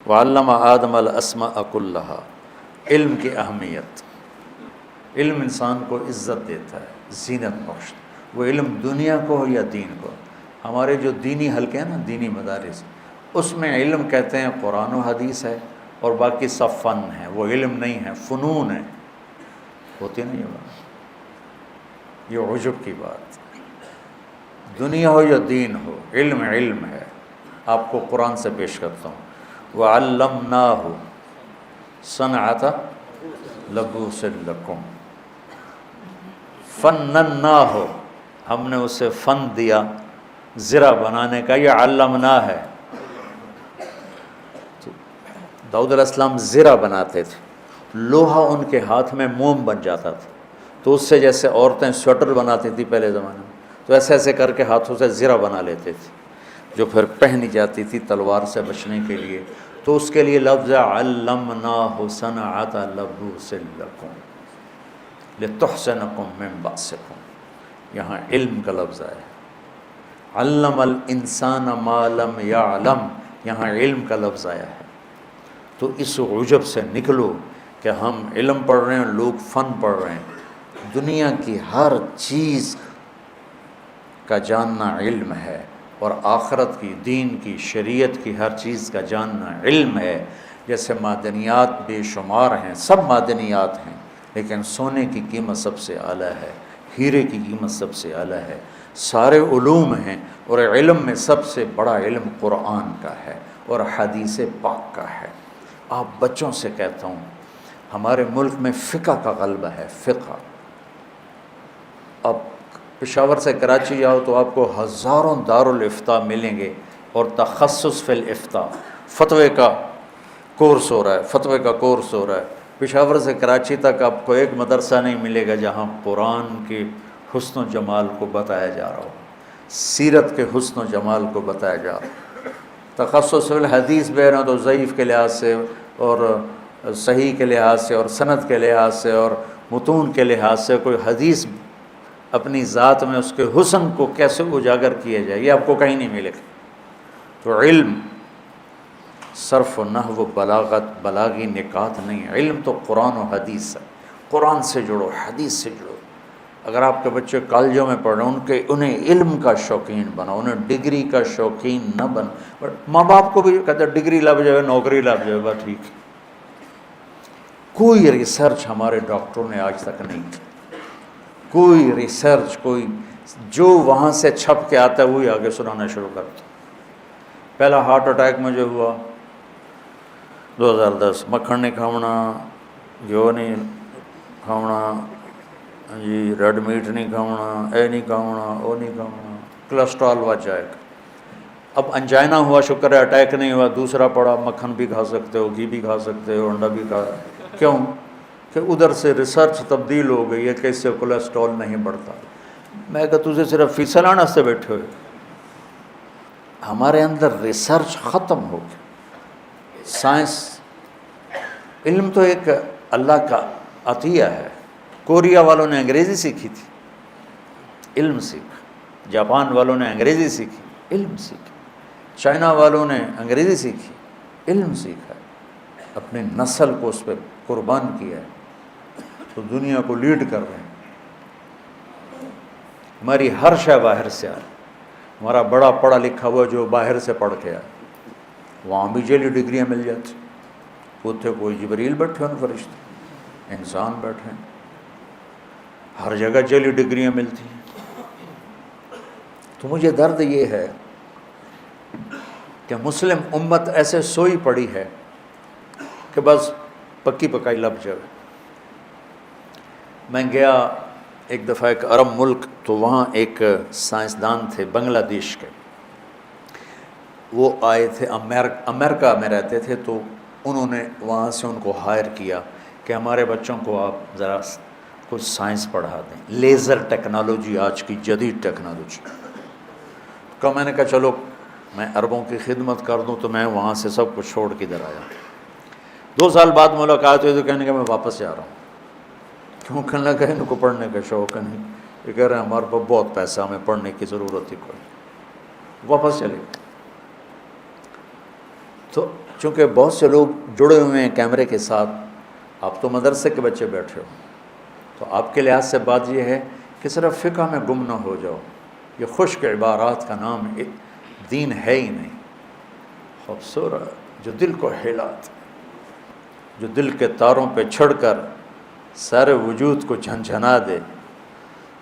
وعلم آدم الاسماء کلہا، علم کی اہمیت۔ علم انسان کو عزت دیتا ہے، زینت بخشتا ہے، وہ علم دنیا کو ہو یا دین کو۔ ہمارے جو دینی حلقے ہیں نا، دینی مدارس، اس میں علم کہتے ہیں قرآن و حدیث ہے، اور باقی سب فن ہے، وہ علم نہیں ہے، فنون ہے، ہوتی نہیں یہ بات، یہ عجب کی بات۔ دنیا ہو یا دین ہو، علم علم ہے۔ آپ کو قرآن سے پیش کرتا ہوں، وَعَلَّمْنَاهُ صَنْعَةَ لَبُوسٍ لَكُمْ، فَنَّنَّاهُ، ہم نے اسے فن دیا زرہ بنانے کا، یہ علمنا ہے۔ داؤد علیہ السلام زرہ بناتے تھے، لوہا ان کے ہاتھ میں موم بن جاتا تھا، تو اس سے جیسے عورتیں سویٹر بناتی تھی پہلے زمانے میں، تو ایسے ایسے کر کے ہاتھوں سے زرہ بنا لیتے تھے، جو پھر پہنی جاتی تھی تلوار سے بچنے کے لیے۔ تو اس کے لیے لفظ علمناہ صنعۃ لبوس لکم لتحصنکم من بأسکم، یہاں علم کا لفظ ہے۔ علم الانسان ما لم یعلم، یہاں علم کا لفظ آیا ہے۔ تو اس عجب سے نکلو کہ ہم علم پڑھ رہے ہیں، لوگ فن پڑھ رہے ہیں۔ دنیا کی ہر چیز کا جاننا علم ہے، اور آخرت کی، دین کی، شریعت کی ہر چیز کا جاننا علم ہے۔ جیسے معدنیات بے شمار ہیں، سب معدنیات ہیں، لیکن سونے کی قیمت سب سے اعلیٰ ہے، ہیرے کی قیمت سب سے اعلیٰ ہے، سارے علوم ہیں، اور علم میں سب سے بڑا علم قرآن کا ہے اور حدیث پاک کا ہے۔ آپ بچوں سے کہتا ہوں، ہمارے ملک میں فقہ کا غلبہ ہے، فقہ۔ اب پشاور سے کراچی جاؤ تو آپ کو ہزاروں دارالافتاء ملیں گے، اور تخصص فی الافتاء، فتوے کا کورس ہو رہا ہے، فتوے کا کورس ہو رہا ہے۔ پشاور سے کراچی تک آپ کو ایک مدرسہ نہیں ملے گا جہاں قرآن کے حسن و جمال کو بتایا جا رہا ہو، سیرت کے حسن و جمال کو بتایا جا رہا ہو۔ تخصص فی الحدیث بے رہا تو ضعیف کے لحاظ سے، اور صحیح کے لحاظ سے، اور سند کے لحاظ سے، اور متون کے لحاظ سے، کوئی حدیث اپنی ذات میں اس کے حسن کو کیسے اجاگر کیا جائے، یہ آپ کو کہیں نہیں ملے گا۔ تو علم صرف و نحو و بلاغت، بلاغی نکات نہیں، علم تو قرآن و حدیث ہے۔ قرآن سے جڑو، حدیث سے جڑو۔ اگر آپ کے بچے کالجوں میں پڑھ رہے ہیں، انہیں علم کا شوقین بناؤ، انہیں ڈگری کا شوقین نہ بنا۔ ماں باپ کو بھی کہتے ہیں ڈگری لگ جائے، نوکری لگ جائے، بس ٹھیک۔ کوئی ریسرچ ہمارے ڈاکٹروں نے آج تک نہیں کی، کوئی ریسرچ، کوئی جو وہاں سے چھپ کے آتا ہے وہی آگے سنانا شروع کرتا۔ پہلا ہارٹ اٹیک مجھے ہوا 2010، مکھن نہیں کھاونا، گھیو نہیں کھاونا جی، ریڈ میٹ نہیں کھاونا، اے نہیں کھاونا، او نہیں کھاونا، کولیسٹرول بچ جائے گا۔ اب انجائنا ہوا، شکر ہے اٹیک نہیں ہوا۔ دوسرا پڑا، مکھن بھی کھا سکتے ہو، گھی بھی کھا سکتے ہو، انڈا بھی کھا، کیوں کہ ادھر سے ریسرچ تبدیل ہو گئی ہے کہ اس سے کولیسٹرول نہیں بڑھتا۔ میں کہا تجھے صرف فیصد لانا سے بیٹھے ہوئے، ہمارے اندر ریسرچ ختم ہو گئی۔ سائنس، علم تو ایک اللہ کا عطیہ ہے۔ کوریا والوں نے انگریزی سیکھی تھی، علم سیکھا۔ جاپان والوں نے انگریزی سیکھی، علم سیکھا۔ چائنا والوں نے انگریزی سیکھی، علم سیکھا، اپنی نسل کو اس پہ قربان کیا ہے، تو دنیا کو لیڈ کر رہے ہیں۔ ہماری ہر شے باہر سے آئی۔ ہمارا بڑا پڑھا لکھا ہوا جو باہر سے پڑھ کے آئے، وہاں بھی جیلی ڈگریاں مل جاتی، اتنے کوئی جبریل بیٹھے ہیں، فرشتے، انسان بیٹھے ہیں، ہر جگہ جیلی ڈگریاں ملتی ہیں۔ تو مجھے درد یہ ہے کہ مسلم امت ایسے سوئی پڑی ہے کہ بس پکی پکائی لب جائے۔ میں گیا ایک دفعہ ایک عرب ملک، تو وہاں ایک سائنسدان تھے بنگلہ دیش کے، وہ آئے تھے، امریکہ میں رہتے تھے، تو انہوں نے وہاں سے ان کو ہائر کیا کہ ہمارے بچوں کو آپ ذرا کچھ سائنس پڑھا دیں، لیزر ٹیکنالوجی، آج کی جدید ٹیکنالوجی۔ تو میں نے کہا چلو میں عربوں کی خدمت کر دوں، تو میں وہاں سے سب کچھ چھوڑ کے ادھر آیا۔ 2 سال بعد ملاقات ہوئی تو کہنے کا میں واپس جا رہا ہوں۔ کیوں؟ کہنے لگا ان کو پڑھنے کا شوق نہیں، یہ کہہ رہے ہیں ہمارے پاس بہت پیسہ، ہمیں پڑھنے کی ضرورت ہی کوئی، واپس چلے گئے۔ تو چونکہ بہت سے لوگ جڑے ہوئے ہیں کیمرے کے ساتھ، آپ تو مدرسے کے بچے بیٹھے ہو، تو آپ کے لحاظ سے بات یہ ہے کہ صرف فقہ میں گم نہ ہو جاؤ، یہ خشک عبارات کا نام دین ہے ہی نہیں۔ خوبصورت جو دل کو ہلاتے، جو دل کے تاروں پہ چھڑ کر سارے وجود کو جھنجھنا دے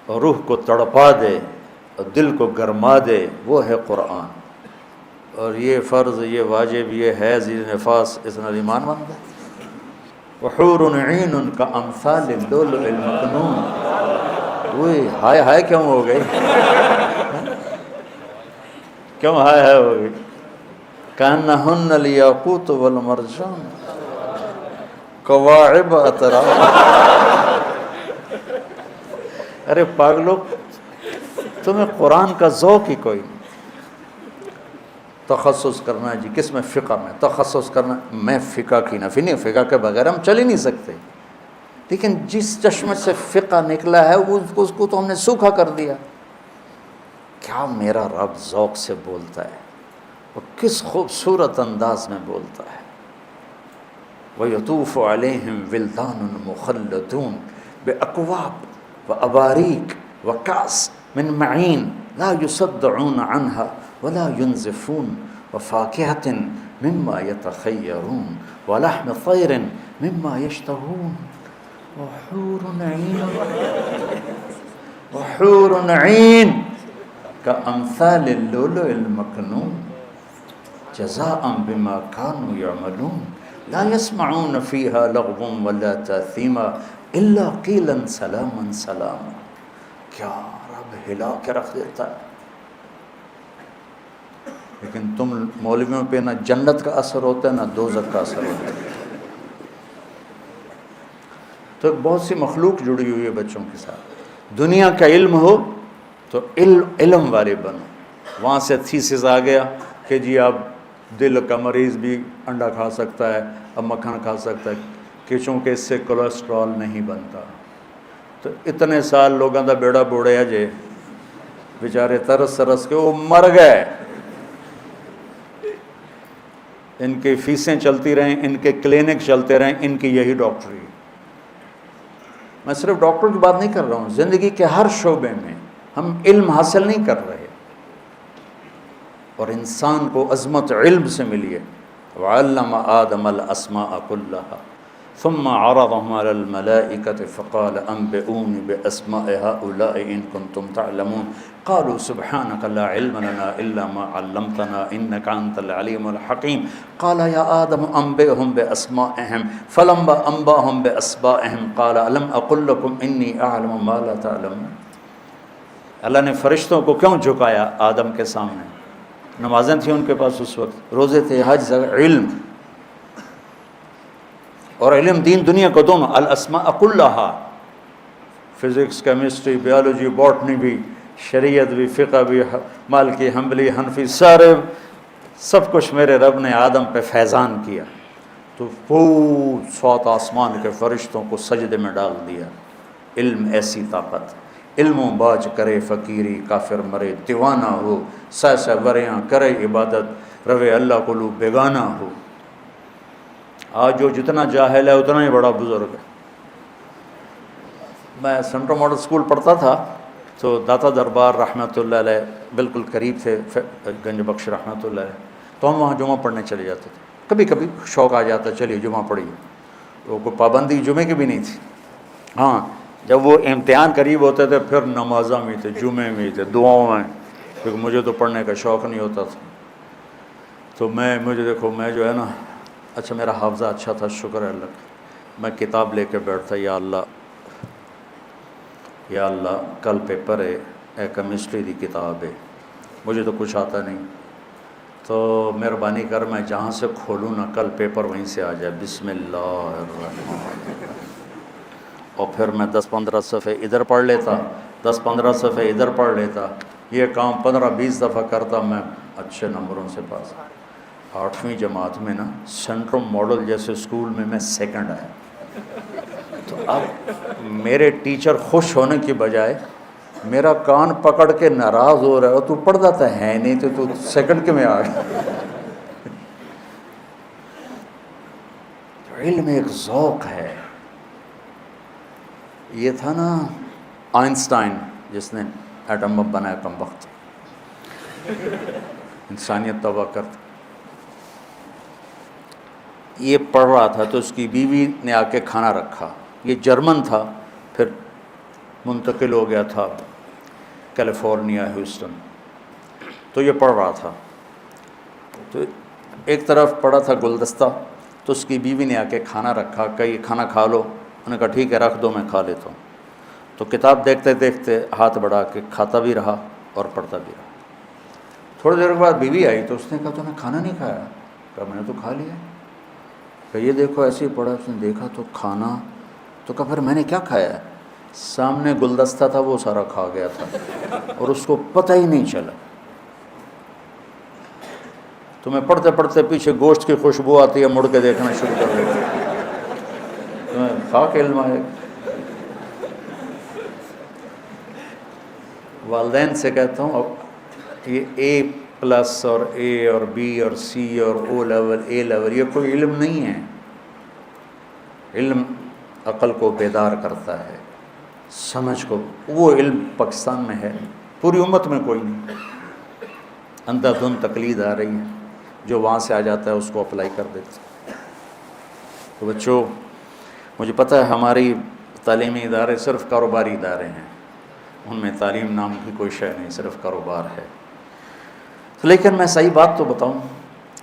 اور روح کو تڑپا دے اور دل کو گرما دے، وہ ہے قرآن۔ اور یہ فرض، یہ واجب، یہ ہے ذی نفاس، اس نے ایمان مانتا ہے۔ وحور عین کا امثال اللؤلؤ المکنون، وہی ہائے ہائے کیوں ہو گئی؟ کیوں ہائے ہائے ہو گئی؟ کأنہن الیاقوت والمرجان کواعب اتراب۔ ارے پاگلو، تمہیں قرآن کا ذوق ہی کوئی نہیں۔ تخصص کرنا ہے جی، کس میں؟ فقہ میں تخصص کرنا۔ میں فقہ کی نفی نہیں، فقہ کے بغیر ہم چل ہی نہیں سکتے، لیکن جس چشمے سے فقہ نکلا ہے اس کو تو ہم نے سوکھا کر دیا۔ کیا میرا رب ذوق سے بولتا ہے، اور کس خوبصورت انداز میں بولتا ہے۔ وَيَطُوفُ عَلَيْهِمْ وِلْدَانٌ مُخَلَّدُونَ بِأَكْوَابٍ وَأَبَارِيقَ وَكَأْسٍ مِّن مَّعِينٍ لَا يُصَدَّعُونَ عَنْهَا وَلَا يُنزِفُونَ وَفَاكِهَةٍ مِّمَّا يَتَخَيَّرُونَ وَلَحْمِ طَيْرٍ مِّمَّا يَشْتَهُونَ وَحُورٌ عِينٌ كَأَمْثَالِ اللُّؤْلُؤِ الْمَكْنُونِ جزاء بما كانوا يعملون لا يسمعون فيها لغوا ولا تاثیما الا قیلا سلاما سلاما۔ کیا رب ہلا کے رکھ دیتا ہے۔ لیکن تم مولویوں پہ نہ جنت کا اثر ہوتا ہے نہ دوزخ کا اثر ہوتا ہے۔ تو بہت سی مخلوق جڑی ہوئی ہے بچوں کے ساتھ۔ دنیا کا علم ہو تو علم والے بنو۔ وہاں سے تھیسس آ گیا کہ جی اب دل کا مریض بھی انڈا کھا سکتا ہے، اب مکھن کھا سکتا ہے کہ چونکہ اس سے کولیسٹرول نہیں بنتا۔ تو اتنے سال لوگوں دا بیڑا بوڑیا جے، بیچارے ترس ترس کے وہ مر گئے۔ ان کی فیسیں چلتی رہیں، ان کے کلینک چلتے رہیں، ان کی یہی ڈاکٹری۔ میں صرف ڈاکٹر کی بات نہیں کر رہا ہوں، زندگی کے ہر شعبے میں ہم علم حاصل نہیں کر رہے، اور انسان کو عظمت علم سے ملی ہے۔ وعلم آدم الاسماء كلها ثم عرضهم على الملائكة فقال انبئوني باسماء هؤلاء ان كنتم تعلمون قالوا سبحانك لا علم لنا الا ما علمتنا انك انت العليم الحكيم قال يا آدم انبئهم باسمائهم فلما انباهم باسمائهم قال الم اقل لكم اني اعلم ما لا تعلمون۔ اللہ نے فرشتوں کو کیوں جھکایا آدم کے سامنے؟ نمازیں تھیں ان کے پاس اس وقت، روزے تھے، حج، علم، اور علم دین دنیا کو دونوں، الاسماء کلھا، فزکس، کیمسٹری، بیالوجی، باٹنی بھی، شریعت بھی، فقہ بھی، مالکی، حنبلی، حنفی، سارے سب کچھ میرے رب نے آدم پہ فیضان کیا، تو پورے 7 آسمان کے فرشتوں کو سجدے میں ڈال دیا۔ علم ایسی طاقت، علم و باج کرے فقیری کافر مرے دیوانہ ہو، سہ سہ وریاں کرے عبادت روے اللہ کو لو بیگانہ ہو۔ آج جو جتنا جاہل ہے اتنا ہی بڑا بزرگ ہے۔ میں سینٹرل ماڈل اسکول پڑھتا تھا تو داتا دربار رحمۃ اللہ علیہ بالکل قریب تھے، گنج بخش رحمۃ اللہ علیہ، تو ہم وہاں جمعہ پڑھنے چلے جاتے تھے۔ کبھی کبھی شوق آ جاتا چلیے جمعہ پڑھیے، تو کوئی پابندی جمعے کی بھی نہیں تھی۔ ہاں جب وہ امتحان قریب ہوتے تھے پھر نمازاں میں تھے، جمعے میں تھے، دعاؤں میں، کیونکہ مجھے تو پڑھنے کا شوق نہیں ہوتا تھا۔ تو مجھے دیکھو، میں جو ہے نا، اچھا میرا حافظہ اچھا تھا، شکر ہے اللہ کا، میں کتاب لے کے بیٹھتا، یا اللہ کل پیپر ہے، کیمسٹری دی کتاب ہے، مجھے تو کچھ آتا نہیں، تو مہربانی کر میں جہاں سے کھولوں نا کل پیپر وہیں سے آ جائے، بسم اللہ الرحمن الرحیم۔ اور پھر میں 10-15 صفحے ادھر پڑھ لیتا، 10-15 صفحے ادھر پڑھ لیتا، یہ کام 15-20 دفعہ کرتا، میں اچھے نمبروں سے پاس۔ 8ویں جماعت میں نا سینٹرل ماڈل جیسے اسکول میں سیکنڈ آیا، تو اب میرے ٹیچر خوش ہونے کی بجائے میرا کان پکڑ کے ناراض ہو رہا ہے، تو پڑھتا تھا ہے نہیں تو سیکنڈ کے میں آ گیا۔ علم ایک ذوق ہے. یہ تھا نا آئنسٹائن جس نے ایٹم بم بنایا، کم وقت انسانیت تباہ کرتا. یہ پڑھ رہا تھا تو اس کی بیوی نے آ کے کھانا رکھا. یہ جرمن تھا، پھر منتقل ہو گیا تھا کیلیفورنیا، ہیوسٹن. تو یہ پڑھ رہا تھا، تو ایک طرف پڑا تھا گلدستہ، تو اس کی بیوی نے آ کے کھانا رکھا کہ یہ کھانا کھا لو. انہوں نے کہا ٹھیک ہے رکھ دو، میں کھا لیتا ہوں. تو کتاب دیکھتے دیکھتے ہاتھ بڑھا کے کھاتا بھی رہا اور پڑھتا بھی رہا. تھوڑی دیر کے بعد بیوی آئی تو اس نے کہا تو نے کھانا نہیں کھایا؟ کہا میں نے تو کھا لیا. کہ یہ دیکھو ایسے ہی پڑا. اس نے دیکھا تو کھانا، تو کہا پھر میں نے کیا کھایا ہے؟ سامنے گلدستہ تھا وہ سارا کھا گیا تھا اور اس کو پتہ ہی نہیں چلا. تو میں پڑھتے پڑھتے پیچھے گوشت کی خوشبو آتی ہے، مڑ کے دیکھنا شروع کر دیتا. خاک علم آئے. والدین سے کہتا ہوں اب یہ اے پلس اور اے اور بی اور سی اور او لیول اے لیول یہ کوئی علم نہیں ہے. علم عقل کو بیدار کرتا ہے، سمجھ کو. وہ علم پاکستان میں ہے، پوری امت میں کوئی نہیں. اندھا دھند تقلید آ رہی ہے، جو وہاں سے آ جاتا ہے اس کو اپلائی کر دیتے. تو بچوں، مجھے پتہ ہے ہماری تعلیمی ادارے صرف کاروباری ادارے ہیں، ان میں تعلیم نام کی کوئی شے نہیں، صرف کاروبار ہے. لیکن میں صحیح بات تو بتاؤں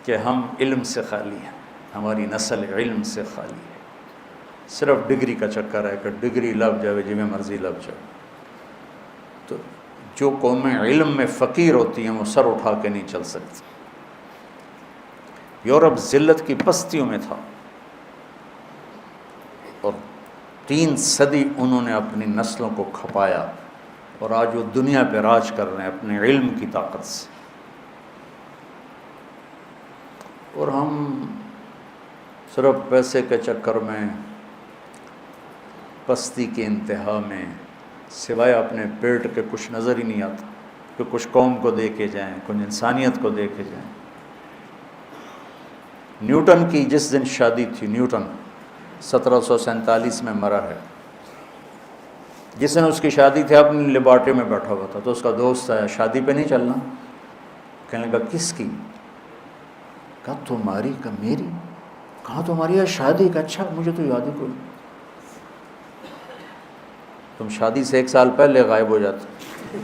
کہ ہم علم سے خالی ہیں، ہماری نسل علم سے خالی ہے. صرف ڈگری کا چکر ہے کہ ڈگری لگ جائے جی میں مرضی لگ جائے. تو جو قومیں علم میں فقیر ہوتی ہیں وہ سر اٹھا کے نہیں چل سکتی. یورپ ذلت کی پستیوں میں تھا اور 3 صدی انہوں نے اپنی نسلوں کو کھپایا، اور آج وہ دنیا پہ راج کر رہے ہیں اپنے علم کی طاقت سے. اور ہم صرف پیسے کے چکر میں، پستی کے انتہا میں، سوائے اپنے پیٹ کے کچھ نظر ہی نہیں آتا کہ کچھ قوم کو دے کے جائیں، کچھ انسانیت کو دے کے جائیں. نیوٹن کی جس دن شادی تھی، نیوٹن 1747 میں مرا ہے. جس دن اس کی شادی تھی اپنی لیبارٹری میں بیٹھا ہوا تھا، تو اس کا دوست آیا شادی پہ نہیں چلنا؟ کہنے لگا کس کی؟ کہا تمہاری. کہا میری؟ کہا تمہاری ہے شادی؟ کا اچھا مجھے تو یاد ہی کوئی. تم شادی سے 1 سال پہلے غائب ہو جاتے،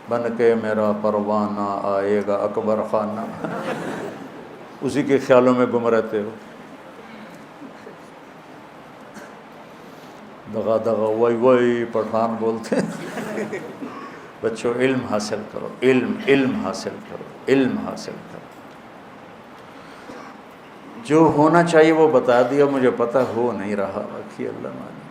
بن کے میرا پروانہ آئے گا اکبر خانہ، اسی کے خیالوں میں گم رہتے ہو. دغا دغا وئی وئی پٹھان بولتے. بچوں علم حاصل کرو، علم حاصل کرو، علم حاصل کرو. جو ہونا چاہیے وہ بتا دیا، مجھے پتہ ہو نہیں رہا، باقی اللہ مانے.